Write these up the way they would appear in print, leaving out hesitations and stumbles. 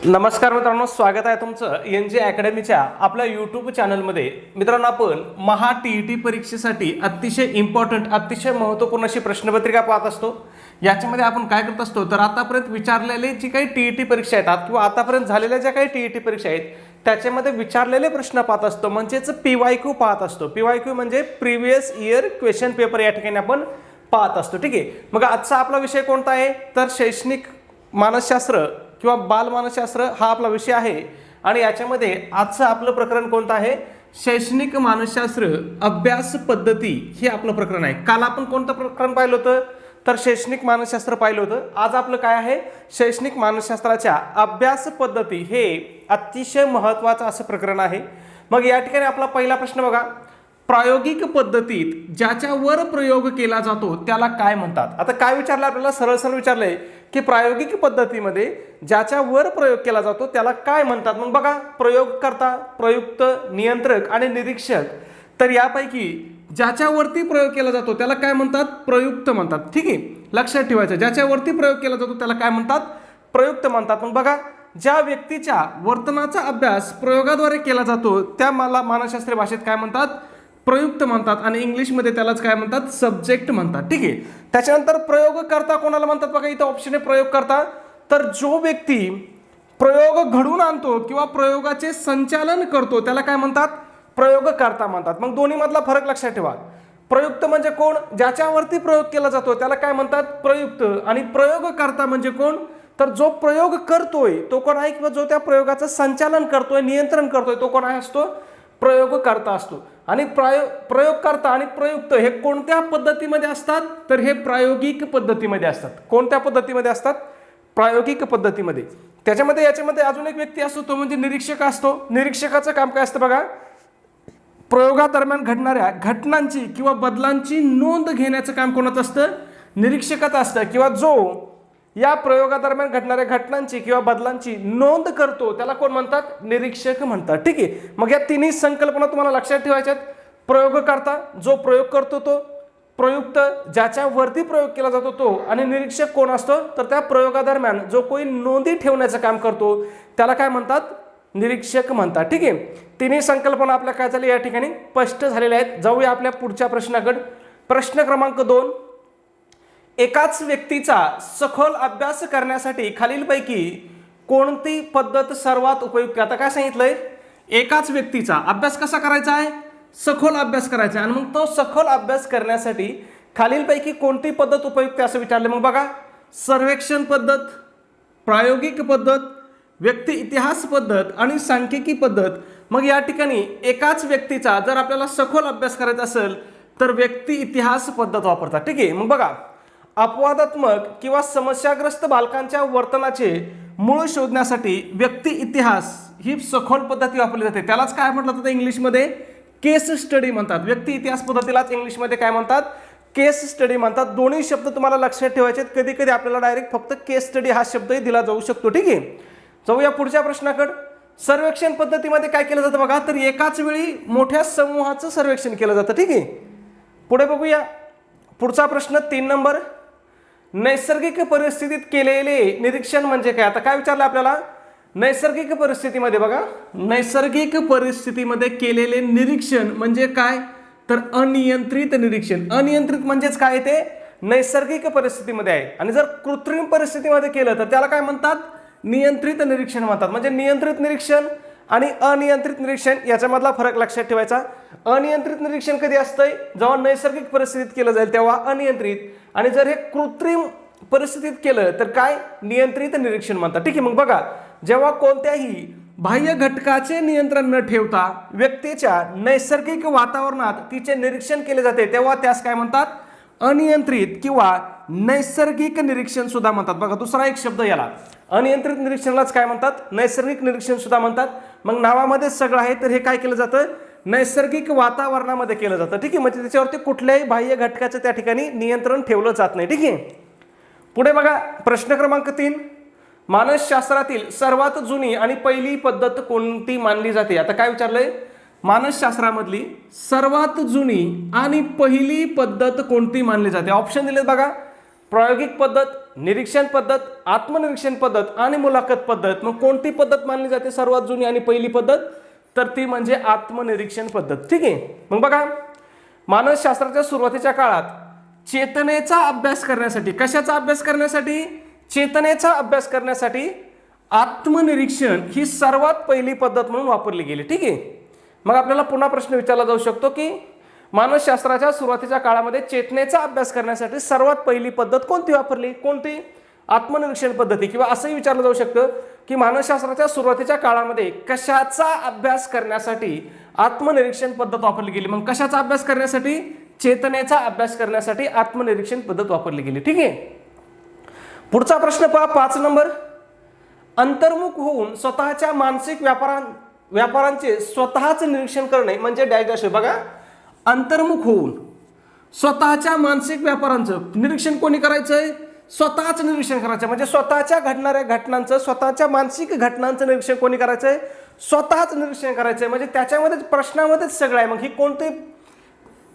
नमस्कार मित्रांनो, स्वागत आहे तुमचं NJ अकॅडमीच्या आपल्या यूट्यूब चॅनलमध्ये. मित्रांनो, आपण महा TET परीक्षेसाठी अतिशय इम्पॉर्टंट, अतिशय महत्त्वपूर्ण अशी प्रश्नपत्रिका पाहत असतो. याच्यामध्ये आपण काय करत असतो तर आतापर्यंत विचारलेले जी काही TET परीक्षा आहेत किंवा आतापर्यंत झालेल्या ज्या काही TET परीक्षा आहेत त्याच्यामध्ये विचारलेले प्रश्न पाहत असतो, म्हणजेच PYQ पाहत असतो. PYQ म्हणजे प्रिव्हियस इयर क्वेश्चन पेपर या ठिकाणी आपण पाहत असतो. ठीक आहे, मग आजचा आपला विषय कोणता आहे तर शैक्षणिक मानसशास्त्र किंवा बालमानसशास्त्र हा आपला विषय आहे. आणि याच्यामध्ये आजचं आपलं प्रकरण कोणतं आहे, शैक्षणिक मानसशास्त्र अभ्यास पद्धती हे आपलं प्रकरण आहे. काल आपण कोणतं प्रकरण पाहिलं होतं तर शैक्षणिक मानसशास्त्र पाहिलं होतं. आज आपलं काय आहे, शैक्षणिक मानसशास्त्राच्या अभ्यास पद्धती हे अतिशय महत्त्वाचं असं प्रकरण आहे. मग या ठिकाणी आपला पहिला प्रश्न बघा, प्रायोगिक पद्धतीत ज्याच्यावर प्रयोग केला जातो त्याला काय म्हणतात. आता काय विचारलं आपल्याला, सरळ सरळ विचारलंय की प्रायोगिक पद्धतीमध्ये ज्याच्यावर प्रयोग केला जातो त्याला काय म्हणतात. मग बघा, प्रयोगकर्ता, प्रयुक्त, नियंत्रक आणि निरीक्षक. तर यापैकी ज्याच्यावरती प्रयोग केला जातो त्याला काय म्हणतात, प्रयुक्त म्हणतात. ठीक आहे, लक्षात ठेवायचं, ज्याच्यावरती प्रयोग केला जातो त्याला काय म्हणतात, प्रयुक्त म्हणतात. मग बघा, ज्या व्यक्तीच्या वर्तनाचा अभ्यास प्रयोगाद्वारे केला जातो त्या मानसशास्त्रीय भाषेत काय म्हणतात, प्रयुक्त म्हणतात. आणि इंग्लिशमध्ये त्यालाच काय म्हणतात, सब्जेक्ट म्हणतात. ठीक आहे, त्याच्यानंतर प्रयोगकर्ता कोणाला म्हणतात बघा, इथं ऑप्शन आहे प्रयोगकर्ता. तर जो व्यक्ती प्रयोग घडवून आणतो किंवा प्रयोगाचे संचालन करतो त्याला काय म्हणतात, प्रयोगकर्ता म्हणतात. मग दोन्ही मधला फरक लक्षात ठेवा. प्रयुक्त म्हणजे कोण, ज्याच्यावरती प्रयोग केला जातो त्याला काय म्हणतात, प्रयुक्त. आणि प्रयोगकर्ता म्हणजे कोण तर जो प्रयोग करतोय तो कोण आहे, किंवा जो त्या प्रयोगाचं संचालन करतोय, नियंत्रण करतोय तो कोण आहे असतो, प्रयोगकर्ता असतो. आणि प्रयोगकर्ता आणि प्रयुक्त हे कोणत्या पद्धतीमध्ये असतात तर हे प्रायोगिक पद्धतीमध्ये असतात. कोणत्या पद्धतीमध्ये असतात, प्रायोगिक पद्धतीमध्ये. त्याच्यामध्ये याच्यामध्ये अजून एक व्यक्ती असतो तो म्हणजे निरीक्षक असतो. निरीक्षकाचं काम काय असतं बघा, प्रयोगादरम्यान घडणाऱ्या घटनांची किंवा बदलांची नोंद घेण्याचं काम कोणाचं असतं, निरीक्षकाचं असतं. किंवा जो या प्रयोगादरम्यान घडणाऱ्या घटनांची किंवा बदलांची नोंद करतो त्याला कोण म्हणतात, निरीक्षक म्हणतात. ठीक आहे, मग या तिन्ही संकल्पना तुम्हाला लक्षात ठेवायच्यात. प्रयोगकर्ता जो प्रयोग करतो तो, प्रयुक्त ज्याच्यावरती प्रयोग केला जातो तो, आणि निरीक्षक कोण असतो तर त्या प्रयोगादरम्यान जो कोणी नोंदी ठेवण्याचं काम करतो त्याला काय म्हणतात, निरीक्षक म्हणतात. ठीक आहे, तिन्ही संकल्पना आपल्या काय झाल्या या ठिकाणी स्पष्ट झालेल्या आहेत. जाऊया आपल्या पुढच्या प्रश्नाकडे. प्रश्न क्रमांक 2, एकाच व्यक्तीचा सखोल अभ्यास करण्यासाठी खालीलपैकी कोणती पद्धत सर्वात उपयुक्त. आता काय सांगितलंय, एकाच व्यक्तीचा अभ्यास कसा करायचा आहे, सखोल अभ्यास करायचा आहे. आणि मग तो सखोल अभ्यास करण्यासाठी खालीलपैकी कोणती पद्धत उपयुक्त असं विचारले. मग बघा, सर्वेक्षण पद्धत, प्रायोगिक पद्धत, व्यक्ती इतिहास पद्धत आणि सांख्यिकी पद्धत. मग या ठिकाणी एकाच व्यक्तीचा जर आपल्याला सखोल अभ्यास करायचा असेल तर व्यक्ती इतिहास पद्धत वापरतात. ठीक आहे, मग बघा, अपवादात्मक किंवा समस्याग्रस्त बालकांच्या वर्तनाचे मूळ शोधण्यासाठी व्यक्ती इतिहास ही सखोल पद्धती वापरली जाते. त्यालाच काय म्हटलं जातं इंग्लिशमध्ये, केस स्टडी म्हणतात. व्यक्ती इतिहास पद्धतीलाच इंग्लिशमध्ये काय म्हणतात, केस स्टडी म्हणतात. दोन्ही शब्द तुम्हाला लक्षात ठेवायचे. कधी कधी आपल्याला डायरेक्ट फक्त केस स्टडी हा शब्दही दिला जाऊ शकतो. ठीक आहे, जाऊया पुढच्या प्रश्नाकडे. सर्वेक्षण पद्धतीमध्ये काय केलं जातं बघा, तर एकाच वेळी मोठ्या समूहाचं सर्वेक्षण केलं जातं. ठीक आहे, पुढे बघूया पुढचा प्रश्न 3 नंबर, नैसर्गिक परिस्थितीत केलेले निरीक्षण म्हणजे काय. आता काय विचारलं आपल्याला, नैसर्गिक परिस्थितीमध्ये बघा, नैसर्गिक परिस्थितीमध्ये केलेले निरीक्षण म्हणजे काय तर अनियंत्रित निरीक्षण. अनियंत्रित म्हणजेच काय, ते नैसर्गिक परिस्थितीमध्ये आहे. आणि जर कृत्रिम परिस्थितीमध्ये केलं तर त्याला काय म्हणतात, नियंत्रित निरीक्षण म्हणतात. म्हणजे नियंत्रित निरीक्षण आणि अनियंत्रित निरीक्षण याच्यामधला फरक लक्षात ठेवायचा. अनियंत्रित निरीक्षण कधी असतंय, जेव्हा नैसर्गिक परिस्थितीत केलं जाईल तेव्हा अनियंत्रित, आणि जर हे कृत्रिम परिस्थितीत केलं तर काय, नियंत्रित निरीक्षण म्हणतात. ठीक आहे, मग बघा, जेव्हा कोणत्याही बाह्य घटकाचे नियंत्रण न ठेवता व्यक्तीच्या नैसर्गिक वातावरणात तिचे निरीक्षण केले जाते तेव्हा त्यास काय म्हणतात, अनियंत्रित किंवा नैसर्गिक निरीक्षण सुद्धा म्हणतात. बघा, दुसरा एक शब्द याला, अनियंत्रित निरीक्षणालाच काय म्हणतात, नैसर्गिक निरीक्षण सुद्धा म्हणतात. मग नावामध्येच सगळं आहे, तर हे काय केलं जातं, नैसर्गिक वातावरणामध्ये केलं जातं. ठीक आहे, म्हणजे त्याच्यावरती कुठल्याही बाह्य घटकाचं त्या ठिकाणी नियंत्रण ठेवलं जात नाही. ठीक आहे, पुढे बघा प्रश्न क्रमांक 3, मानसशास्त्रातील सर्वात जुनी आणि पहिली पद्धत कोणती मानली जाते. आता काय विचारलंय, मानसशास्त्रामधली सर्वात जुनी आणि पहिली पद्धत कोणती मानली जाते. ऑप्शन दिलेत बघा, प्रायोगिक पद्धत, निरीक्षण पद्धत, आत्मनिरीक्षण पद्धत आणि मुलाखत पद्धत. मग कोणती पद्धत मानली जाते सर्वात जुनी आणि पहिली पद्धत? तर ती म्हणजे आत्मनिरीक्षण पद्धत. ठीक आहे. मग बघा, मानसशास्त्राच्या सुरुवातीच्या काळात चेतनेचा अभ्यास करण्यासाठी, कशाचा अभ्यास करण्यासाठी? चेतनेचा अभ्यास करण्यासाठी आत्मनिरीक्षण ही सर्वात पहिली पद्धत म्हणून वापरली गेली. ठीक आहे. मग आपल्याला पुन्हा प्रश्न विचारला जाऊ शकतो की मानसशास्त्राच्या सुरुवातीच्या काळामध्ये चेतनेचा अभ्यास करण्यासाठी सर्वात पहिली पद्धत कोणती वापरली? कोणती? आत्मनिरीक्षण पद्धती. किंवा असंही विचारलं जाऊ शकतं की मानसशास्त्राच्या सुरुवातीच्या काळामध्ये कशाचा अभ्यास करण्यासाठी आत्मनिरीक्षण पद्धत वापरली गेली? मग कशाचा अभ्यास करण्यासाठी? चेतनेचा अभ्यास करण्यासाठी आत्मनिरीक्षण पद्धत वापरली गेली. ठीक आहे. पुढचा प्रश्न पहा, 5 नंबर. अंतर्मुख होऊन स्वतःच्या मानसिक व्यापारांचे स्वतःच निरीक्षण करणे म्हणजे डॅश डॅश. बघा, अंतर्मुख होऊन स्वतःच्या मानसिक व्यापारांचं निरीक्षण कोणी करायचंय? स्वतःच निरीक्षण करायचं. म्हणजे स्वतःच्या घडणाऱ्या घटनांचं, स्वतःच्या मानसिक घटनांचं निरीक्षण कोणी करायचंय? स्वतःच निरीक्षण करायचंय. म्हणजे त्याच्यामध्ये प्रश्नामध्येच सगळं आहे. मग ही कोणती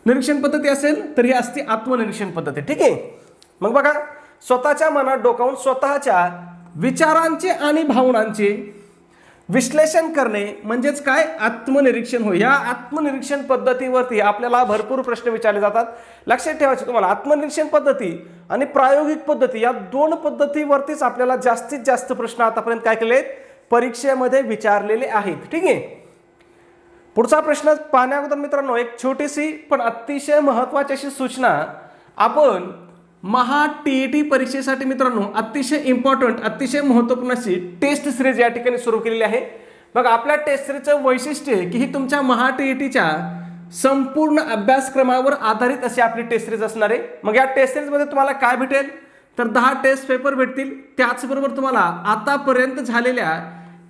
निरीक्षण पद्धती असेल? तर ही असते आत्मनिरीक्षण पद्धती. ठीक आहे. मग बघा, स्वतःच्या मनात डोकावून स्वतःच्या विचारांचे आणि भावनांचे विश्लेषण करणे म्हणजेच काय? आत्मनिरीक्षण होय. या आत्मनिरीक्षण पद्धतीवरती आपल्याला भरपूर प्रश्न विचारले जातात. लक्षात ठेवायचे तुम्हाला, आत्मनिरीक्षण पद्धती आणि प्रायोगिक पद्धती या दोन पद्धतीवरतीच आपल्याला जास्तीत जास्त प्रश्न आतापर्यंत काय केलेत? परीक्षेमध्ये विचारलेले आहेत. ठीक आहे. पुढचा प्रश्न पाहण्याअगोदर मित्रांनो एक छोटीशी पण अतिशय महत्त्वाची अशी सूचना. आपण महा टीईटी परीक्षेसाठी मित्रांनो अतिशय इम्पॉर्टंट, अतिशय महत्त्वपूर्ण अशी टेस्ट सिरीज या ठिकाणी सुरू केलेली आहे. बघा, आपल्या टेस्ट सिरीजचं वैशिष्ट्य आहे की ही तुमच्या महा टीईटीच्या संपूर्ण अभ्यासक्रमावर आधारित अशी आपली टेस्ट सिरीज असणार आहे. मग या टेस्ट सिरीजमध्ये तुम्हाला काय भेटेल? तर 10 टेस्ट पेपर भेटतील. त्याचबरोबर तुम्हाला आतापर्यंत झालेल्या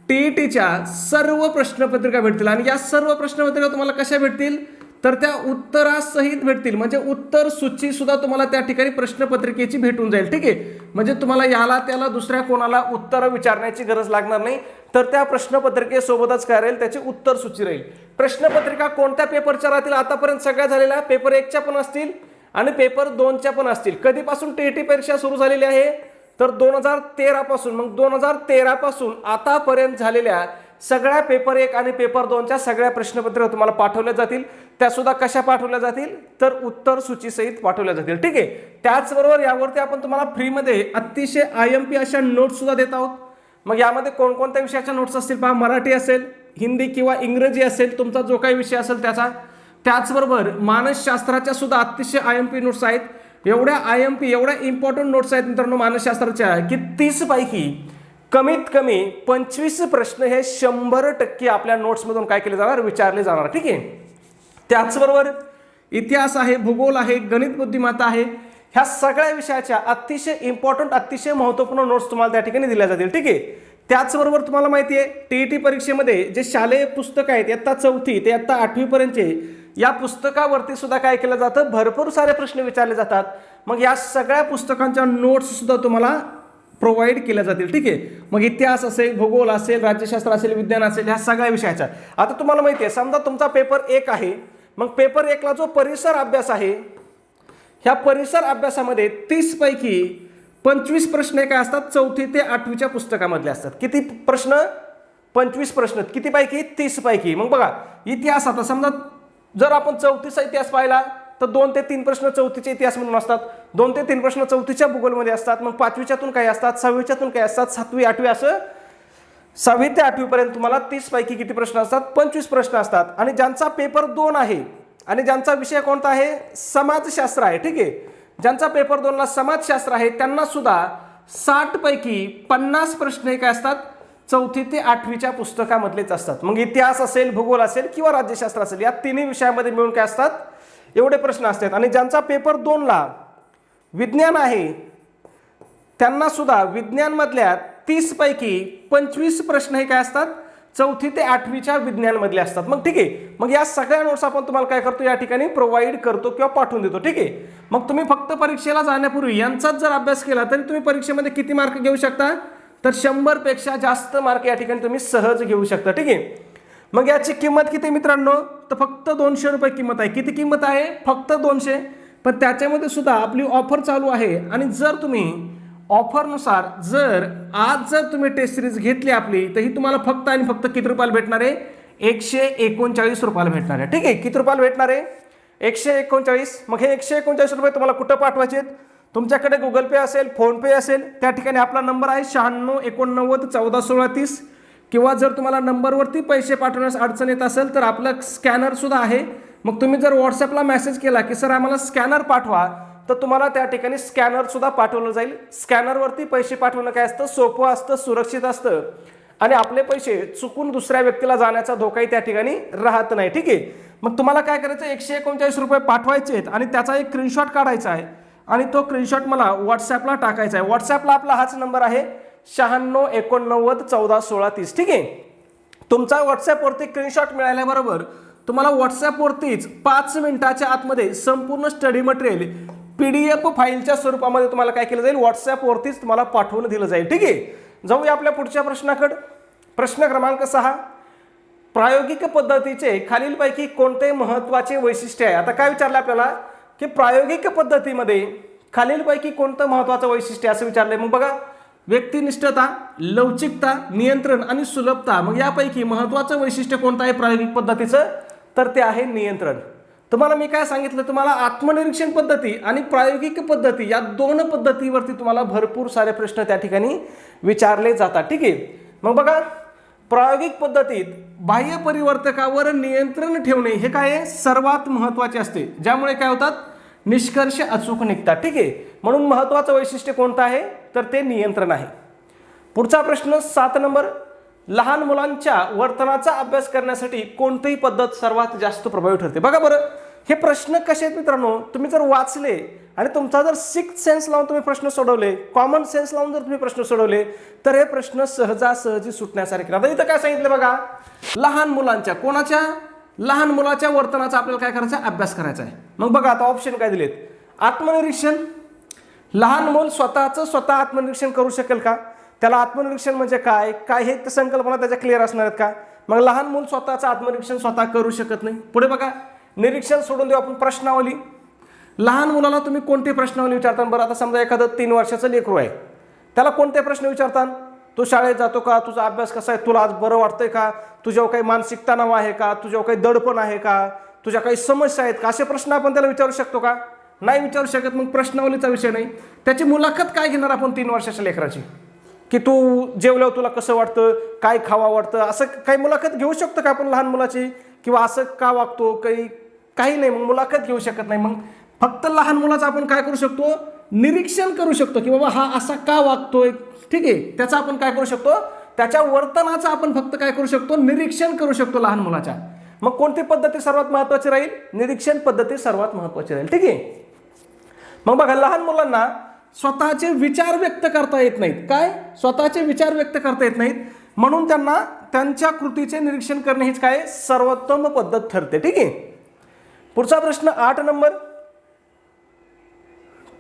टीईटीच्या सर्व प्रश्नपत्रिका भेटतील. आणि या सर्व प्रश्नपत्रिका तुम्हाला कशा भेटतील? तर त्या उत्तरासहित भेटतील. म्हणजे उत्तर सूची सुद्धा तुम्हाला त्या ठिकाणी प्रश्नपत्रिकेची भेटून जाईल. ठीक आहे. म्हणजे तुम्हाला याला त्याला दुसऱ्या कोणाला उत्तर विचारण्याची गरज लागणार नाही. तर त्या प्रश्नपत्रिकेसोबतच काय राहील? त्याची उत्तर सूची राहील. प्रश्नपत्रिका कोणत्या पेपरच्या राहतील? आतापर्यंत सगळ्या झालेल्या पेपर 1च्या पण असतील आणि पेपर 2च्या पण असतील. कधीपासून टीईटी परीक्षा सुरू झालेली आहे? तर 2013 पासून. मग 2013 पासून आतापर्यंत झालेल्या सगळ्या पेपर 1 आणि पेपर 2च्या सगळ्या प्रश्नपत्रिका तुम्हाला पाठवल्या जातील. त्या सुद्धा कशा पाठवल्या जातील? तर उत्तर सूचीसहित पाठवल्या जातील. ठीक आहे. त्याचबरोबर यावरती आपण तुम्हाला फ्रीमध्ये अतिशय IMP अशा नोट्स सुद्धा देत आहोत. मग यामध्ये कोणकोणत्या विषयाच्या नोट्स असतील पहा. मराठी असेल, हिंदी किंवा इंग्रजी असेल, तुमचा जो काही विषय असेल त्याचा. त्याचबरोबर मानसशास्त्राच्या सुद्धा अतिशय IMP नोट्स आहेत. एवढ्या IMP, एवढ्या इम्पॉर्टंट नोट्स आहेत मित्रांनो मानसशास्त्राच्या की 30 पैकी कमीत कमी 25 प्रश्न हे 100% आपल्या नोट्समधून काय केले जाणार? विचारले जाणार. ठीक आहे. त्याचबरोबर इतिहास आहे, भूगोल आहे, गणित बुद्धिमत्ता आहे, ह्या सगळ्या विषयाच्या अतिशय इम्पॉर्टंट, अतिशय महत्त्वपूर्ण नोट्स तुम्हाला त्या ठिकाणी दिल्या जातील. ठीक आहे. त्याचबरोबर तुम्हाला माहिती आहे टीईटी परीक्षेमध्ये जे शालेय पुस्तकं आहेत इयत्ता 4थी ते इयत्ता 8वी पर्यंतचे, या पुस्तकावरती सुद्धा काय केलं जातं? भरपूर सारे प्रश्न विचारले जातात. मग या सगळ्या पुस्तकांच्या नोट्स सुद्धा तुम्हाला प्रोव्हाइड केल्या जातील. ठीक आहे. मग इतिहास असेल, भूगोल असेल, राज्यशास्त्र असेल, विज्ञान असेल, ह्या सगळ्या विषयाच्या. आता तुम्हाला माहिती आहे, समजा तुमचा पेपर 1 आहे. मग पेपर 1ला जो परिसर अभ्यास आहे, ह्या परिसर अभ्यासामध्ये 30 पैकी 25 प्रश्न काय असतात? 4थी ते 8वीच्या पुस्तकामधले असतात. किती प्रश्न? 25 प्रश्न. किती पैकी? 30 पैकी. मग बघा, इतिहास आता समजा जर आपण 4थीचा इतिहास पाहिला तर 2 ते 3 प्रश्न 4थीच्या इतिहास म्हणून असतात, 2 ते 3 प्रश्न 4थीच्या भूगोलमध्ये असतात. मग 5वीच्यातून काय असतात? 6वीच्यातून काय असतात? 7वी 8वी असं 6वी ते 8वी पर्यंत तुम्हाला 30 पैकी किती प्रश्न असतात? 25 प्रश्न असतात. आणि ज्यांचा पेपर 2 आहे आणि ज्यांचा विषय कोणता आहे? समाजशास्त्र आहे. ठीक आहे. ज्यांचा पेपर 2ला समाजशास्त्र आहे त्यांना सुद्धा 60 पैकी 50 प्रश्न हे काय असतात? 4थी ते 8वीच्या पुस्तकामधलेच असतात. मग इतिहास असेल, भूगोल असेल किंवा राज्यशास्त्र असेल, या तिन्ही विषयामध्ये मिळून काय असतात? एवढे प्रश्न असतात. आणि ज्यांचा पेपर 2ला विज्ञान आहे त्यांना सुद्धा विज्ञानमधल्या 30 पैकी 25 प्रश्न हे काय असतात? 4थी ते 8वीच्या विज्ञानमधले असतात. मग ठीक आहे. मग या सगळ्या नोट्स आपण तुम्हाला काय करतो? या ठिकाणी प्रोव्हाइड करतो किंवा पाठवून देतो. ठीक आहे. मग तुम्ही फक्त परीक्षेला जाण्यापूर्वी यांचाच जर अभ्यास केला तरी तुम्ही परीक्षेमध्ये किती मार्क घेऊ शकता? तर 100 पेक्षा जास्त मार्क या ठिकाणी तुम्ही सहज घेऊ शकता. ठीक आहे. मग याची किंमत किती मित्रांनो? तर फक्त 200 रुपये किंमत आहे. किती किंमत आहे? फक्त 200. पण त्याच्यामध्ये सुद्धा आपली ऑफर चालू आहे. आणि जर तुम्ही ऑफरनुसार जर आज जर तुम्ही टेस्ट सिरीज घेतली आपली तर ही तुम्हाला फक्त आणि फक्त किती रुपयाला भेटणार आहे? 139 रुपयाला भेटणार आहे. ठीक आहे, किती रुपयाला भेटणार आहे? 139. मग हे 139 रुपये तुम्हाला कुठं पाठवायचे आहेत? तुमच्याकडे गुगल पे असेल, फोन पे असेल, त्या ठिकाणी आपला नंबर आहे 9689141630. किंवा जर तुम्हाला नंबरवरती पैसे पाठवण्यास अडचण येत असेल तर आपलं स्कॅनर सुद्धा आहे. मग तुम्ही जर व्हॉट्सअपला मेसेज केला की सर आम्हाला स्कॅनर पाठवा, तर तुम्हाला त्या ठिकाणी स्कॅनर सुद्धा पाठवलं जाईल. स्कॅनरवरती पैसे पाठवणं काय असतं? सोपं असतं, सुरक्षित असतं आणि आपले पैसे चुकून दुसऱ्या व्यक्तीला जाण्याचा धोकाही त्या ठिकाणी राहत नाही. ठीक आहे, मग तुम्हाला काय करायचं? 139 रुपये पाठवायचे आहेत आणि त्याचा एक स्क्रीनशॉट काढायचा आहे आणि तो स्क्रीनशॉट मला व्हॉट्सअपला टाकायचा आहे. व्हॉट्सअपला आपला हाच नंबर आहे 9689141630. ठीक आहे, तुमचा व्हॉट्सअपवरती स्क्रीनशॉट मिळाल्याबरोबर तुम्हाला व्हॉट्सअपवरतीच 5 मिनिटाच्या आतमध्ये संपूर्ण स्टडी मटेरियल PDF फाईलच्या स्वरूपामध्ये तुम्हाला काय केलं जाईल? व्हॉट्सअपवरतीच तुम्हाला पाठवून दिलं जाईल. ठीक आहे, जाऊया आपल्या पुढच्या प्रश्नाकडे. प्रश्न क्रमांक 6. प्रायोगिक पद्धतीचे खालीलपैकी कोणते महत्त्वाचे वैशिष्ट्य आहे? आता काय विचारलं आपल्याला की प्रायोगिक पद्धतीमध्ये खालीलपैकी कोणतं महत्त्वाचं वैशिष्ट्य असं विचारलंय. मग बघा, व्यक्तिनिष्ठता, लवचिकता, नियंत्रण आणि सुलभता. मग यापैकी महत्त्वाचं वैशिष्ट्य कोणतं आहे प्रायोगिक पद्धतीचं? तर ते आहे नियंत्रण. तुम्हाला मी काय सांगितलं? तुम्हाला आत्मनिरीक्षण पद्धती आणि प्रायोगिक पद्धती या दोन पद्धतीवरती तुम्हाला भरपूर सारे प्रश्न त्या ठिकाणी विचारले जातात. ठीक आहे, मग बघा, प्रायोगिक पद्धतीत बाह्य परिवर्तकावर नियंत्रण ठेवणे हे काय आहे? सर्वात महत्त्वाचे असते, ज्यामुळे काय होतात? निष्कर्ष अचूक निघतात. ठीक आहे, म्हणून महत्त्वाचं वैशिष्ट्य कोणतं आहे? तर ते नियंत्रण आहे. पुढचा प्रश्न 7 नंबर. लहान मुलांच्या वर्तनाचा अभ्यास करण्यासाठी कोणतीही पद्धत सर्वात जास्त प्रभावी ठरते? बघा बरं, हे प्रश्न कसे आहेत मित्रांनो? तुम्ही जर वाचले आणि तुमचा जर 6th सेन्स लावून तुम्ही प्रश्न सोडवले, कॉमन सेन्स लावून जर तुम्ही प्रश्न सोडवले, तर हे प्रश्न सहजासहजी सुटण्यासारखे. आता इथं काय सांगितलं बघा, लहान मुलांच्या, कोणाच्या? लहान मुलाच्या वर्तनाचा आपल्याला काय करायचा? अभ्यास करायचा आहे. मग बघा आता ऑप्शन काय दिलेत? आत्मनिरीक्षण. लहान मूल स्वतः आत्मनिरीक्षण करू शकेल का? त्याला आत्मनिरीक्षण म्हणजे काय काय हे संकल्पना त्याच्या क्लिअर असणार आहेत का? मग लहान मूल स्वतःचं आत्मनिरीक्षण स्वतः करू शकत नाही. पुढे बघा, निरीक्षण सोडून देऊ आपण. प्रश्नावली. लहान मुलाला तुम्ही कोणती प्रश्नावली विचारता? बरं, आता समजा एखादं 3 वर्षाचं लेकरू आहे, त्याला कोणते प्रश्न विचारतात? तू शाळेत जातो का? तुझा अभ्यास कसा आहे? तुला आज बरं वाटतंय का? तुझ्यावर काही मानसिक तणाव आहे का? तुझ्यावर काही दडपण आहे का? तुझ्या काही समस्या आहेत का? असे प्रश्न आपण त्याला विचारू शकतो का? नाही विचारू शकत. मग प्रश्नावलीचा विषय नाही. त्याची मुलाखत काय घेणार आपण 3 वर्षाच्या लेकराची? की तू जेवल्यावर तुला कसं वाटतं, काय खावं वाटतं, असं काही मुलाखत घेऊ शकतो का आपण लहान मुलाची? किंवा असं का वागतो, काही नाही, मग मुलाखत घेऊ शकत नाही. मग फक्त लहान मुलाचं आपण काय करू शकतो? निरीक्षण करू शकतो की बाबा हा असा का वागतोय. ठीक आहे, त्याचं आपण काय करू शकतो? त्याच्या वर्तनाचं आपण फक्त काय करू शकतो? निरीक्षण करू शकतो लहान मुलाच्या. मग कोणती पद्धती सर्वात महत्त्वाची राहील? निरीक्षण पद्धती सर्वात महत्त्वाची राहील. ठीक आहे, मग बघा, लहान मुलांना स्वतःचे विचार व्यक्त करता येत नाहीत. काय? स्वतःचे विचार व्यक्त करता येत नाहीत, म्हणून त्यांना त्यांच्या कृतीचे निरीक्षण करणे हीच काय? सर्वोत्तम पद्धत ठरते. ठीक आहे, पुढचा प्रश्न 8 नंबर.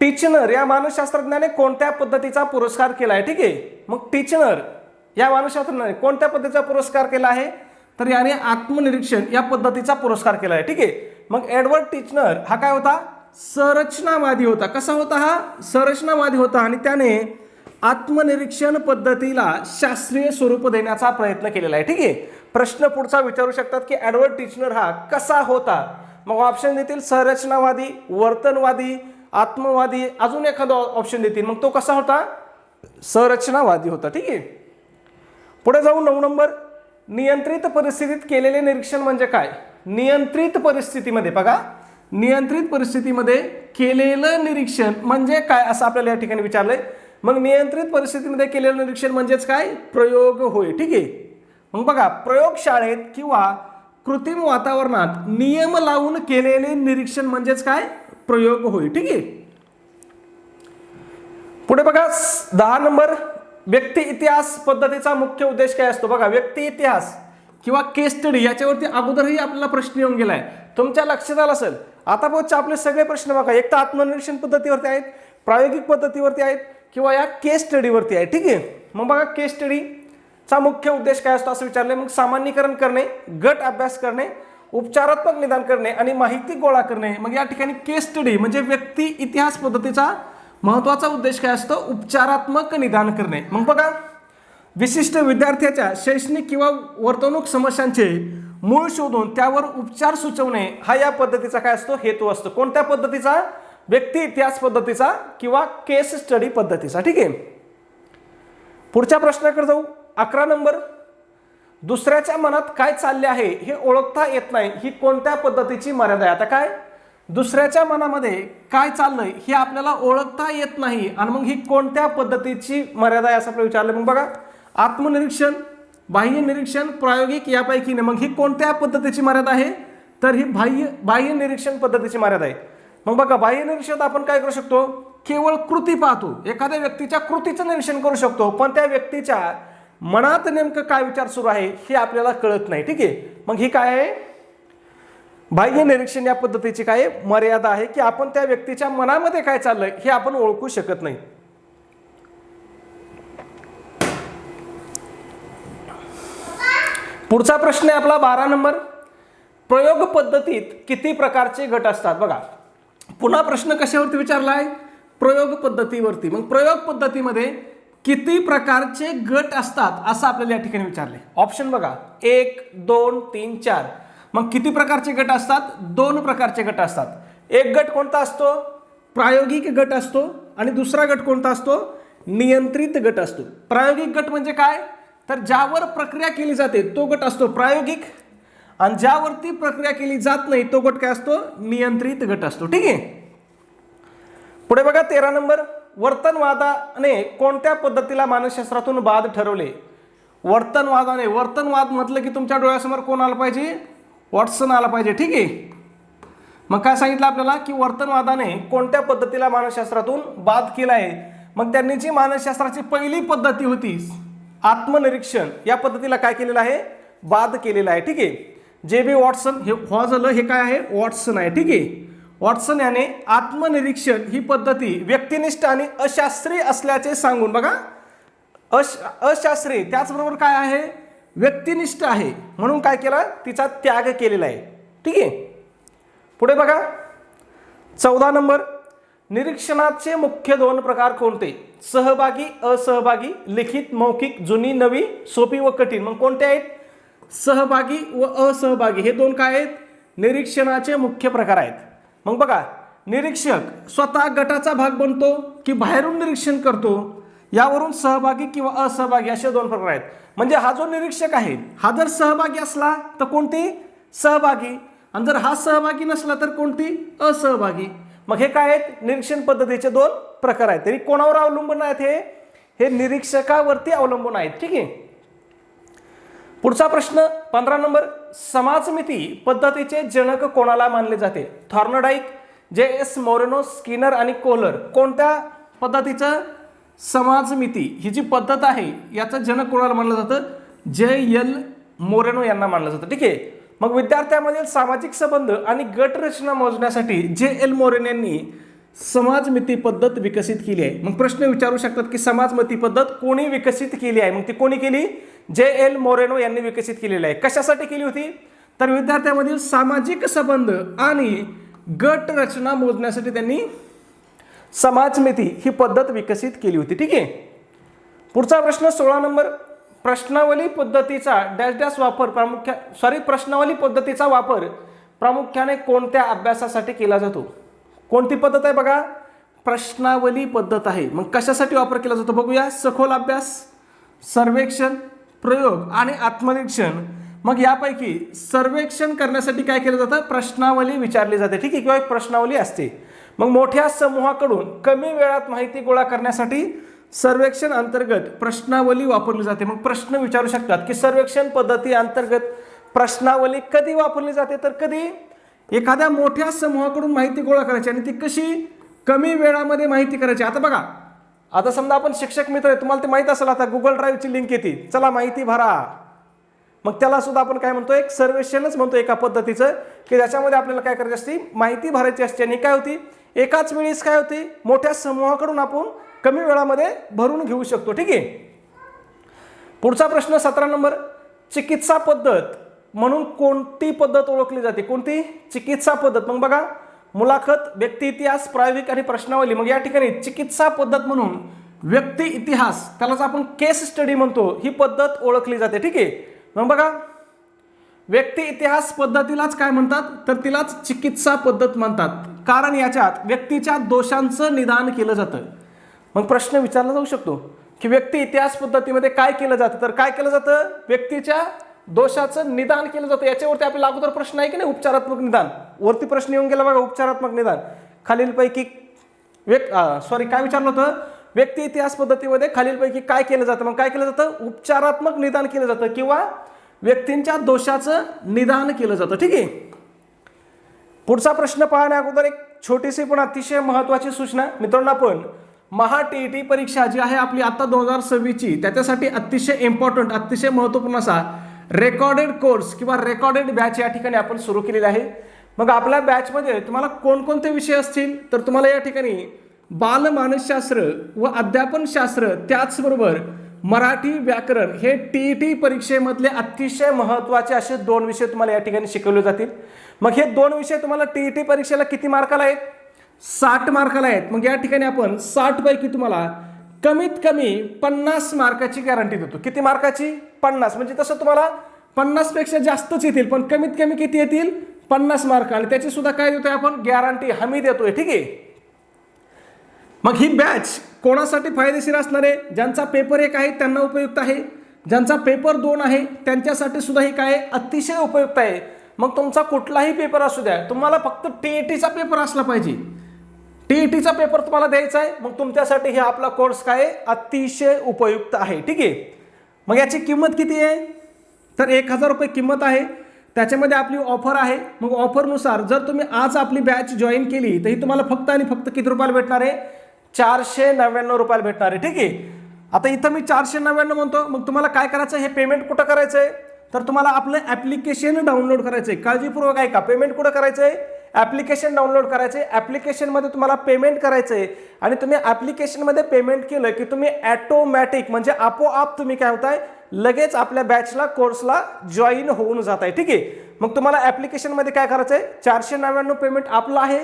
टिचनर या मानसशास्त्रज्ञाने कोणत्या पद्धतीचा पुरस्कार केला आहे? ठीक आहे, मग टिचनर या मानसशास्त्रज्ञाने कोणत्या पद्धतीचा पुरस्कार केला आहे? तर याने आत्मनिरीक्षण या पद्धतीचा पुरस्कार केला आहे. ठीक आहे, मग एडवर्ड टिचनर हा काय होता? संरचनावादी होता. कसा होता हा? संरचनावादी होता आणि त्याने आत्मनिरीक्षण पद्धतीला शास्त्रीय स्वरूप देण्याचा प्रयत्न केलेला आहे. ठीक आहे, प्रश्न पुढचा विचारू शकतात की एडवर्ड टिचनर हा कसा होता? मग ऑप्शन देतील संरचनावादी, वर्तनवादी, आत्मवादी, अजून एखादा ऑप्शन देतील. मग तो कसा होता? संरचनावादी होता. ठीक आहे, पुढे जाऊ 9 नंबर. नियंत्रित परिस्थितीत केलेले निरीक्षण म्हणजे काय? नियंत्रित परिस्थितीमध्ये बघा, नियंत्रित परिस्थितीमध्ये केलेलं निरीक्षण म्हणजे काय असं आपल्याला या ठिकाणी विचारलंय. मग नियंत्रित परिस्थितीमध्ये केलेलं निरीक्षण म्हणजेच काय? प्रयोग होय. ठीक आहे, मग बघा, प्रयोगशाळेत किंवा कृत्रिम वातावरणात नियम लावून केलेले निरीक्षण म्हणजेच काय? प्रयोग होय. ठीक आहे, पुढे बघा 10 नंबर. व्यक्ती इतिहास पद्धतीचा मुख्य उद्देश काय असतो? बघा, व्यक्ती इतिहास किंवा केस स्टडी याच्यावरती अगोदरही आपल्याला प्रश्न येऊन गेलाय, तुमच्या लक्षात आला असेल. आता पोहोचचे आपले सगळे प्रश्न बघा, एक तर आत्मनिरीक्षण पद्धतीवरती आहेत, प्रायोगिक पद्धतीवरती आहेत किंवा या केस स्टडीवरती आहे. ठीक आहे, मग बघा, केस स्टडीचा मुख्य उद्देश काय असतो असं विचारले. मग सामान्यीकरण करणे, गट अभ्यास करणे, उपचारात्मक निदान करणे आणि माहिती गोळा करणे. मग या ठिकाणी केस स्टडी म्हणजे व्यक्ती इतिहास पद्धतीचा महत्त्वाचा उद्देश काय असतो? उपचारात्मक निदान करणे. मग बघा, विशिष्ट विद्यार्थ्याच्या शैक्षणिक किंवा वर्तणूक समस्यांचे मूळ शोधून त्यावर उपचार सुचवणे हा या पद्धतीचा काय असतो? हेतू असतो. कोणत्या पद्धतीचा? व्यक्ती इतिहास पद्धतीचा किंवा केस स्टडी पद्धतीचा. ठीक आहे, पुढच्या प्रश्नाकडे जाऊ. 11 नंबर, दुसऱ्याच्या मनात काय चालले आहे हे ओळखता येत नाही, ही कोणत्या पद्धतीची मर्यादा आहे? आता काय, दुसऱ्याच्या मनामध्ये काय चाललंय हे आपल्याला ओळखता येत नाही आणि मग ही कोणत्या पद्धतीची मर्यादा आहे असं आपल्याला विचारलं. मग बघा, आत्मनिरीक्षण, बाह्य निरीक्षण, प्रायोगिक यापैकी मग ही कोणत्या पद्धतीची मर्यादा आहे? तर ही बाह्य निरीक्षण पद्धतीची मर्यादा आहे. मग बघा, बाह्य निरीक्षणात आपण काय करू शकतो? केवळ कृती पाहतो, एखाद्या व्यक्तीच्या कृतीचं निरीक्षण करू शकतो, पण त्या व्यक्तीच्या मनात नेमकं काय विचार सुरू आहे हे आपल्याला कळत नाही. ठीक आहे, मग ही काय आहे? बाह्य निरीक्षण या पद्धतीची काय मर्यादा आहे की आपण त्या व्यक्तीच्या मनामध्ये काय चाललंय हे आपण ओळखू शकत नाही. पुढचा प्रश्न आहे आपला 12 नंबर, प्रयोग पद्धतीत किती प्रकारचे गट असतात? बघा, पुन्हा प्रश्न कशावरती विचारलाय? प्रयोग पद्धतीवरती. मग प्रयोग पद्धतीमध्ये किती प्रकारचे गट असतात असं आपल्याला या ठिकाणी विचारले. ऑप्शन बघा, 1, 2, 3, 4. मग किती प्रकारचे गट असतात? 2 प्रकारचे गट असतात. एक गट कोणता असतो? प्रायोगिक गट असतो आणि दुसरा गट कोणता असतो? नियंत्रित गट असतो. प्रायोगिक गट म्हणजे काय? तर ज्यावर प्रक्रिया केली जाते तो गट असतो प्रायोगिक, आणि ज्यावरती प्रक्रिया केली जात नाही तो गट काय असतो? नियंत्रित गट असतो. ठीक आहे, पुढे बघा 13 नंबर, वर्तनवादाने कोणत्या पद्धतीला मानसशास्त्रातून बाद ठरवले? वर्तनवादाने, वर्तनवाद म्हटलं की तुमच्या डोळ्यासमोर कोण आलं पाहिजे? वॉटसन आला पाहिजे. ठीक आहे, मग काय सांगितलं आपल्याला की वर्तनवादाने कोणत्या पद्धतीला मानसशास्त्रातून बाद केला आहे? मग त्यांनी जी मानसशास्त्राची पहिली पद्धती होती आत्मनिरीक्षण, या पद्धतीला काय केलेलं आहे? बाद केलेला आहे. ठीक आहे, जे.बी. वॉटसन, हे झालं, हे काय आहे? वॉटसन आहे. ठीक आहे, वॉटसन याने आत्मनिरीक्षण ही पद्धती व्यक्तिनिष्ठ आणि अशास्त्रीय असल्याचे सांगून, बघा, अशास्त्रीय त्याचबरोबर काय आहे? व्यक्तिनिष्ठ आहे म्हणून काय केला? तिचा त्याग केलेला आहे. ठीक आहे, पुढे बघा 14 नंबर, निरीक्षणाचे मुख्य 2 प्रकार कोणते? सहभागी, असहभागी, लिखित, मौखिक, जुनी, नवी, सोपी व कठीण. मग कोणते आहेत? सहभागी व असहभागी हे 2 काय आहेत? निरीक्षणाचे मुख्य प्रकार आहेत. मग बघा, निरीक्षक स्वतः गटाचा भाग बनतो की बाहेरून निरीक्षण करतो, यावरून सहभागी किंवा असहभागी असे 2 प्रकार आहेत. म्हणजे हा जो निरीक्षक आहे हा जर सहभागी असला तर कोणती? सहभागी, आणि जर हा सहभागी नसला तर कोणती? असहभागी. मग हे काय आहेत? निरीक्षण पद्धतीचे 2 प्रकार आहेत. तरी कोणावर अवलंबून आहेत? हे निरीक्षकावरती अवलंबून आहेत. ठीक आहे, पुढचा प्रश्न 15 नंबर, समाजमिती पद्धतीचे जनक कोणाला मानले जाते? Thorndike, J.S. मोरेनो, स्किनर आणि कोहलर. कोणत्या पद्धतीचं? समाजमिती ही जी पद्धत आहे याचं जनक कोणाला मानलं जातं? J.L. मोरेनो यांना मानलं जातं. ठीक आहे, मग विद्यार्थ्यांमधील सामाजिक संबंध आणि गट रचना मोजण्यासाठी J.L. मोरेनो यांनी समाजमिती पद्धत विकसित केली आहे. मग प्रश्न विचारू शकतात की समाजमिती पद्धत कोणी विकसित केली आहे? मग ती कोणी केली? J.L. मोरेनो यांनी विकसित केलेली आहे. कशासाठी केली होती? तर विद्यार्थ्यांमधील सामाजिक संबंध आणि गट रचना मोजण्यासाठी त्यांनी समाजमिती ही पद्धत विकसित केली होती. ठीक आहे, पुढचा प्रश्न 16 नंबर, प्रश्नावली पद्धतीचा वापर प्रश्नावली पद्धतीचा वापर प्रामुख्याने कोणत्या अभ्यासासाठी केला जातो? कोणती पद्धत आहे? बघा, प्रश्नावली पद्धत आहे. मग कशासाठी वापर केला जातो बघूया. सखोल अभ्यास, सर्वेक्षण, प्रयोग आणि आत्मनिरीक्षण. मग यापैकी सर्वेक्षण करण्यासाठी काय केलं जातं? प्रश्नावली विचारली जाते. ठीक आहे, किंवा एक प्रश्नावली असते. मग मोठ्या समूहाकडून कमी वेळात माहिती गोळा करण्यासाठी सर्वेक्षण अंतर्गत प्रश्नावली वापरली जाते. मग प्रश्न विचारू शकतात की सर्वेक्षण पद्धती अंतर्गत प्रश्नावली कधी वापरली जाते? तर कधी एखाद्या मोठ्या समूहाकडून माहिती गोळा करायची आणि ती कशी कमी वेळामध्ये माहिती करायची. आता बघा, आता समजा आपण शिक्षक मित्र आहे, तुम्हाला ते माहित असेल, आता गुगल ड्राईव्हची लिंक येते, चला माहिती भरा. मग त्याला सुद्धा आपण काय म्हणतो? एक सर्वेक्षणच म्हणतो एका पद्धतीचं, की ज्याच्यामध्ये आपल्याला काय करायची असते? माहिती भरायची असते. आणि काय होती? एकाच वेळेस काय होती? मोठ्या समूहाकडून आपण कमी वेळामध्ये भरून घेऊ शकतो. ठीक आहे, पुढचा प्रश्न 17 नंबर, चिकित्सा पद्धत म्हणून कोणती पद्धत ओळखली जाते? कोणती? चिकित्सा पद्धत. मग बघा, मुलाखत, व्यक्ती इतिहास, प्रायोगिक आणि प्रश्नावली. मग या ठिकाणी चिकित्सा पद्धत म्हणून व्यक्ती इतिहास, त्यालाच आपण केस स्टडी म्हणतो, ही पद्धत ओळखली जाते. ठीक आहे. मग बघा, व्यक्ती इतिहास पद्धतीलाच काय म्हणतात, तर तिलाच चिकित्सा पद्धत म्हणतात, कारण याच्यात व्यक्तीच्या दोषांचं निदान केलं जातं. मग प्रश्न विचारला जाऊ शकतो की व्यक्ती इतिहास पद्धतीमध्ये काय केलं जातं, तर काय केलं जातं, व्यक्तीच्या दोषाचं निदान केलं जातं. याच्यावरती आपल्याला अगोदर प्रश्न आहे की नाही, उपचारात्मक निदान. वरती प्रश्न येऊन गेला बघा, उपचारात्मक निदान. खालीलपैकी काय विचारलं होतं, व्यक्ती इतिहास पद्धतीमध्ये खालीलपैकी काय केलं जातं. मग काय केलं जातं, उपचारात्मक निदान केलं जातं किंवा व्यक्तींच्या दोषाचं निदान केलं जातं. ठीक आहे. पुढचा प्रश्न पाहण्या अगोदर एक छोटीशी पण अतिशय महत्त्वाची सूचना. मित्रांनो, आपण महा टीईटी परीक्षा जी आहे आपली आता 2026ची, त्याच्यासाठी अतिशय इम्पॉर्टंट, अतिशय महत्त्वपूर्ण असा रेकॉर्डेड कोर्स किंवा रेकॉर्डेड बॅच या ठिकाणी आपण सुरू केलेली आहे. मग आपल्या बॅचमध्ये तुम्हाला कोणकोणते विषय असतील, तर तुम्हाला या ठिकाणी बालमानसशास्त्र व अध्यापनशास्त्र, त्याचबरोबर मराठी व्याकरण, हे टीईटी परीक्षेमधले अतिशय महत्त्वाचे असे 2 विषय तुम्हाला या ठिकाणी शिकवले जातील. मग हे 2 विषय तुम्हाला टीईटी परीक्षेला किती मार्काला आहेत, 60 मार्काला आहेत. मग या ठिकाणी आपण 60 पैकी तुम्हाला कमीत कमी 50 मार्काची गॅरंटी देतो. किती मार्काची, 50. म्हणजे तसं तुम्हाला 50 पेक्षा जास्तच येतील, पण कमीत कमी किती येतील, 50 मार्क. आणि त्याची सुद्धा काय देतोय आपण, गॅरंटी, हमी देतोय. ठीक आहे. मग ही बॅच कोणासाठी फायदेशीर असणार आहे, ज्यांचा पेपर 1 आहे त्यांना उपयुक्त आहे, ज्यांचा पेपर 2 आहे त्यांच्यासाठी सुद्धा ही काय अतिशय उपयुक्त आहे. मग तुमचा कुठलाही पेपर असू द्या, तुम्हाला फक्त टीईटीचा पेपर असला पाहिजे, टीईटीचा पेपर तुम्हाला द्यायचा आहे, मग तुमच्यासाठी हे आपला कोर्स काय अतिशय उपयुक्त आहे. ठीक आहे. मग याची किंमत किती आहे, तर 1000 रुपये किंमत आहे. त्याच्यामध्ये आपली ऑफर आहे. मग ऑफरनुसार जर तुम्ही आज आपली बॅच जॉईन केली तर ही तुम्हाला फक्त आणि फक्त किती रुपयाला भेटणार आहे, 499 रुपयाला भेटणार आहे. ठीक आहे. आता इथं मी 499 म्हणतो, मग तुम्हाला काय करायचं, हे पेमेंट कुठं करायचं आहे, तर तुम्हाला आपलं ॲप्लिकेशन डाउनलोड करायचं आहे. काळजीपूर्वक आहे का, पेमेंट कुठं करायचं आहे, ॲप्लिकेशन डाउनलोड करायचं आहे. ॲप्लिकेशनमध्ये तुम्हाला पेमेंट करायचं आहे आणि तुम्ही ॲप्लिकेशनमध्ये पेमेंट केलं की तुम्ही ॲटोमॅटिक, म्हणजे आपोआप तुम्ही काय होताय, लगेच आपल्या बॅचला, कोर्सला जॉईन होऊन जात आहे. ठीक आहे. मग तुम्हाला ॲप्लिकेशनमध्ये काय करायचं आहे, 499 पेमेंट आपलं आहे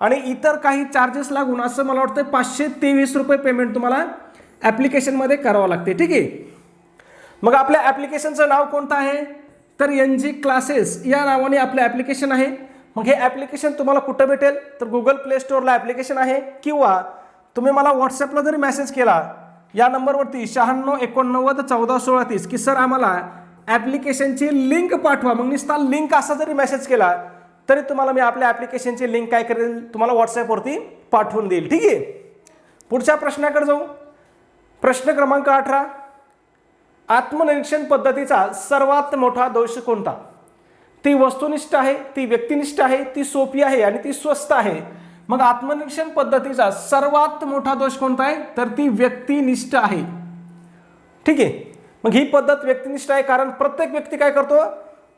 आणि इतर काही चार्जेस लागून असं मला वाटतं 523 रुपये पेमेंट तुम्हाला ॲप्लिकेशनमध्ये करावं लागते. ठीक आहे. मग आपल्या ॲप्लिकेशनचं नाव कोणतं आहे, तर NG क्लासेस या नावाने आपलं ॲप्लिकेशन आहे. मग हे ॲप्लिकेशन तुम्हाला कुठं भेटेल, तर गुगल प्ले स्टोअरला ॲप्लिकेशन आहे, किंवा तुम्ही मला व्हॉट्सॲपला जरी मेसेज केला या नंबरवरती 9689141630 की सर आम्हाला ॲप्लिकेशनची लिंक पाठवा, मग नुसता लिंक असा जरी मेसेज केला तरी तुम्हाला मी आपल्या ॲप्लिकेशनची लिंक काय करेल, तुम्हाला व्हॉट्सॲपवरती पाठवून देईल. ठीक आहे. पुढच्या प्रश्नाकडे जाऊ. प्रश्न क्रमांक 18, आत्मनिरीक्षण पद्धतीचा सर्वात मोठा दोष कोणता. ती वस्तुनिष्ठ आहे, ती व्यक्तिनिष्ठ आहे, ती सोपी आहे आणि ती स्वस्त आहे. मग आत्मनिरीक्षण पद्धतीचा सर्वात मोठा दोष कोणता आहे, तर ती व्यक्तिनिष्ठ आहे. ठीक आहे. मग ही पद्धत व्यक्तिनिष्ठ आहे कारण प्रत्येक व्यक्ती काय करतो,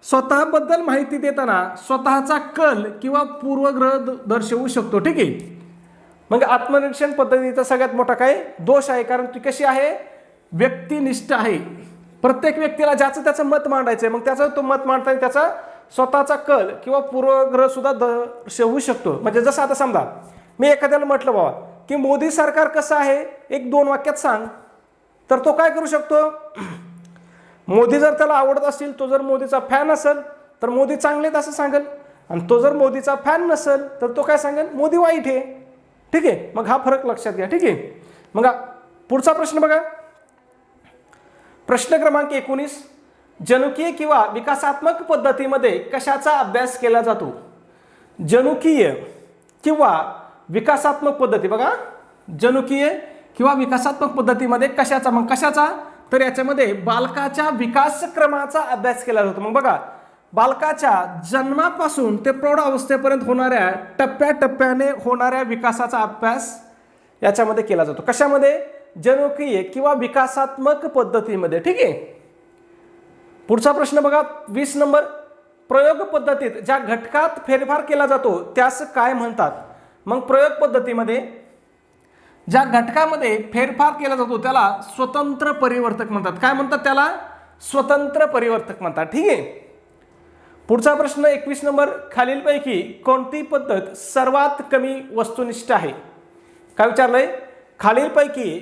स्वतःबद्दल माहिती देताना स्वतःचा कल किंवा पूर्वग्रह दर्शवू शकतो. ठीक आहे. मग आत्मनिरीक्षण पद्धतीचा सगळ्यात मोठा काय दोष आहे, कारण ती कशी आहे, व्यक्तिनिष्ठ आहे. प्रत्येक व्यक्तीला ज्याचं त्याचं मत मांडायचं आहे, मग त्याचं तो मत मांडताना त्याचा स्वतःचा कल किंवा पूर्वग्रह सुद्धा दर्शवू शकतो. म्हणजे जसं आता समजा मी एखाद्याला म्हटलं बाबा की मोदी सरकार कसं आहे, 1-2 वाक्यात सांग, तर तो काय करू शकतो, मोदी जर त्याला आवडत असेल, तो जर मोदीचा फॅन असेल तर मोदी चांगलेत असं सांगेल, आणि तो जर मोदीचा फॅन नसेल तर तो काय सांगेल, मोदी वाईट आहे. ठीक आहे. मग हा फरक लक्षात घ्या. ठीक आहे. मग पुढचा प्रश्न बघा. प्रश्न क्रमांक 19, जनुकीय किंवा विकासात्मक पद्धतीमध्ये कशाचा अभ्यास केला जातो. जनुकीय किंवा विकासात्मक पद्धती, बघा जनुकीय किंवा विकासात्मक पद्धतीमध्ये कशाचा, मग कशाचा, तर याच्यामध्ये बालकाच्या विकासक्रमाचा अभ्यास केला जातो. मग बघा, बालकाच्या जन्मापासून ते प्रौढ अवस्थेपर्यंत होणाऱ्या टप्प्याटप्प्याने होणाऱ्या विकासाचा अभ्यास याच्यामध्ये केला जातो. कशामध्ये, जनुकीय किंवा विकासात्मक पद्धतीमध्ये. ठीक आहे. पुढचा प्रश्न बघा, 20 नंबर, प्रयोग पद्धतीत ज्या घटकात फेरफार केला जातो त्यास काय म्हणतात. मग प्रयोग पद्धतीमध्ये ज्या घटकामध्ये फेरफार केला जातो त्याला स्वतंत्र परिवर्तक म्हणतात. काय म्हणतात त्याला, स्वतंत्र परिवर्तक म्हणतात. ठीक आहे. पुढचा प्रश्न 21 नंबर, खालीलपैकी कोणती पद्धत सर्वात कमी वस्तुनिष्ठ आहे? काय विचारलंय? खालीलपैकी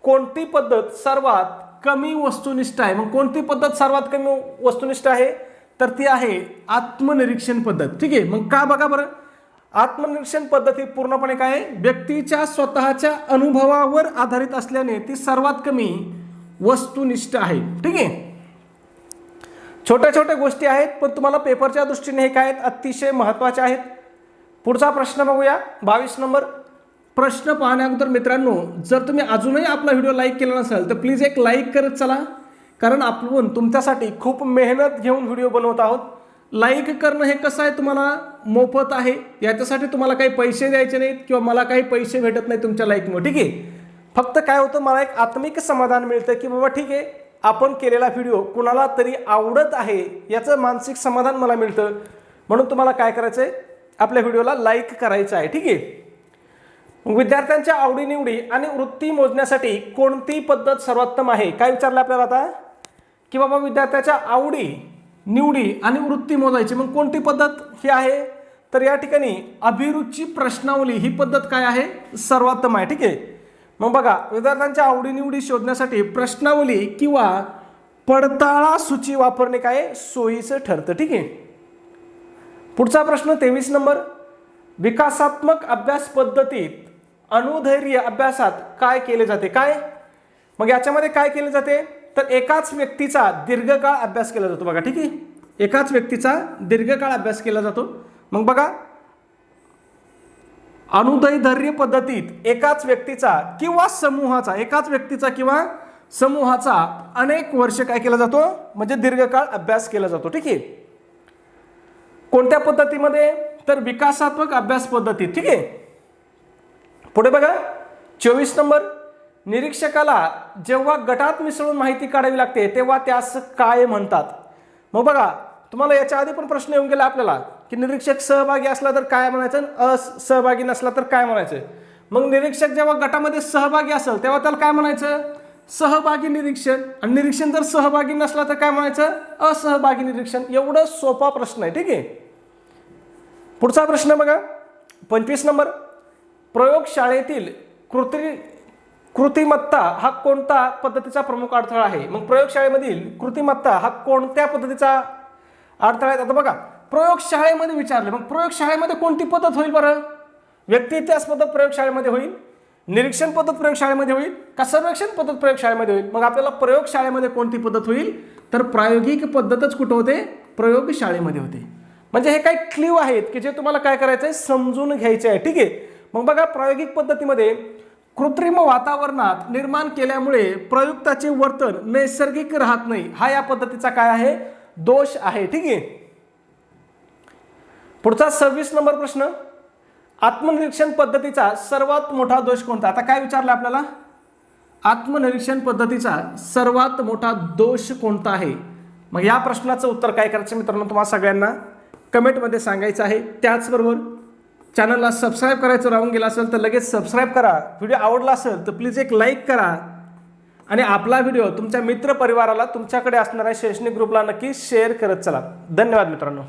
कोणती पद्धत सर्वात कमी वस्तुनिष्ठ आहे? मग कोणती पद्धत सर्वात कमी वस्तुनिष्ठ आहे? तर ती आहे आत्मनिरीक्षण पद्धत. ठीक आहे, मग का बघा बरं, आत्मनिरीक्षण पद्धत ही पूर्णपणे काय आहे, व्यक्तीच्या स्वतःच्या अनुभवावर आधारित असल्याने ती सर्वात कमी वस्तुनिष्ठ आहे. ठीक आहे, छोट्या छोट्या गोष्टी आहेत पण तुम्हाला पेपरच्या दृष्टीने हे काय आहेत, अतिशय महत्त्वाचे आहेत. पुढचा प्रश्न बघूया 22 नंबर. प्रश्न पाहण्याअगोदर मित्रांनो, जर तुम्ही अजूनही आपला व्हिडिओ लाईक केला नसेल तर प्लीज एक लाईक करत चला, कारण आपण तुमच्यासाठी खूप मेहनत घेऊन व्हिडिओ बनवत आहोत. लाईक करणं हे कसं आहे, तुम्हाला मोफत आहे, याच्यासाठी तुम्हाला काही पैसे द्यायचे नाहीत किंवा मला काही पैसे भेटत नाही तुमच्या लाईकमुळे. ठीक आहे, फक्त काय होतं, मला एक आत्मिक समाधान मिळतं की बाबा ठीक आहे, आपण केलेला व्हिडिओ कुणाला तरी आवडत आहे याचं मानसिक समाधान मला मिळतं. म्हणून तुम्हाला काय करायचं आहे, आपल्या व्हिडिओला लाईक करायचं आहे. ठीक आहे, विद्यार्थ्यांच्या आवडीनिवडी आणि वृत्ती मोजण्यासाठी कोणती पद्धत सर्वोत्तम आहे? काय विचारलं आपल्याला आता, की बाबा विद्यार्थ्याच्या आवडी निवडी आणि वृत्ती मोजायची, मग कोणती पद्धत ही आहे? तर या ठिकाणी अभिरुची प्रश्नावली ही पद्धत काय आहे, सर्वोत्तम आहे. ठीक आहे, मग बघा, विद्यार्थ्यांच्या आवडीनिवडी शोधण्यासाठी प्रश्नावली किंवा पडताळा सूची वापरणे काय सोयीचं ठरतं. ठीक आहे, पुढचा प्रश्न 23 नंबर. विकासात्मक अभ्यास पद्धतीत अनुधैर्य अभ्यासात काय केले जाते? काय मग याच्यामध्ये काय केले जाते, तर एकाच व्यक्तीचा दीर्घकाळ अभ्यास केला जातो. बघा, ठीक आहे, एकाच व्यक्तीचा दीर्घकाळ अभ्यास केला जातो. मग बघा, अनुधैर्य पद्धतीत एकाच व्यक्तीचा किंवा समूहाचा, एकाच व्यक्तीचा किंवा समूहाचा अनेक वर्ष काय केला जातो, म्हणजे दीर्घकाळ अभ्यास केला जातो. ठीक आहे, कोणत्या पद्धतीमध्ये, तर विकासात्मक अभ्यास पद्धतीत. ठीक आहे, पुढे बघा 24 नंबर. निरीक्षकाला जेव्हा गटात मिसळून माहिती काढावी लागते तेव्हा त्यास काय म्हणतात? मग बघा, तुम्हाला याच्या आधी पण प्रश्न येऊन गेला आपल्याला की निरीक्षक सहभागी असला तर काय म्हणायचं, असहभागी नसला तर काय म्हणायचं. मग निरीक्षक जेव्हा गटामध्ये सहभागी असेल तेव्हा त्याला काय म्हणायचं, सहभागी निरीक्षण. आणि निरीक्षण जर सहभागी नसला तर काय म्हणायचं, असहभागी निरीक्षण. एवढं सोपा प्रश्न आहे. ठीक आहे, पुढचा प्रश्न बघा 25 नंबर. प्रयोगशाळेतील कृतिमत्ता हा कोणता पद्धतीचा प्रमुख अडथळा आहे? मग प्रयोगशाळेमधील कृतिमत्ता हा कोणत्या पद्धतीचा अडथळा आहे? आता बघा, प्रयोगशाळेमध्ये विचारले, मग प्रयोगशाळेमध्ये कोणती पद्धत होईल बरं? व्यक्ती इतिहास पद्धत प्रयोगशाळेमध्ये होईल, निरीक्षण पद्धत प्रयोगशाळेमध्ये होईल का सर्वेक्षण पद्धत प्रयोगशाळेमध्ये होईल? मग आपल्याला प्रयोगशाळेमध्ये कोणती पद्धत होईल, तर प्रायोगिक पद्धतच कुठं होते, प्रयोगशाळेमध्ये होते. म्हणजे हे काही क्ल्यू आहेत की जे तुम्हाला काय करायचं आहे, समजून घ्यायचे आहे. ठीक आहे, मग बघा, प्रायोगिक पद्धतीमध्ये कृत्रिम वातावरणात निर्माण केल्यामुळे प्रयुक्ताचे वर्तन नैसर्गिक राहत नाही, हा या पद्धतीचा काय आहे, दोष आहे. ठीक आहे, पुढचा 26 नंबर प्रश्न. आत्मनिरीक्षण पद्धतीचा सर्वात मोठा दोष कोणता? आता काय विचारलं आपल्याला, आत्मनिरीक्षण पद्धतीचा सर्वात मोठा दोष कोणता आहे? मग या प्रश्नाचं उत्तर काय करायचं मित्रांनो, तुम्हाला सगळ्यांना कमेंटमध्ये सांगायचं आहे. त्याचबरोबर चॅनलला सबस्क्राईब करायचं राहून गेलं असेल तर लगेच सबस्क्राईब करा. व्हिडिओ आवडला असेल तर प्लीज एक लाईक करा आणि आपला व्हिडिओ तुमच्या मित्रपरिवाराला, तुमच्याकडे असणाऱ्या शैक्षणिक ग्रुपला नक्की शेअर करत चला. धन्यवाद मित्रांनो.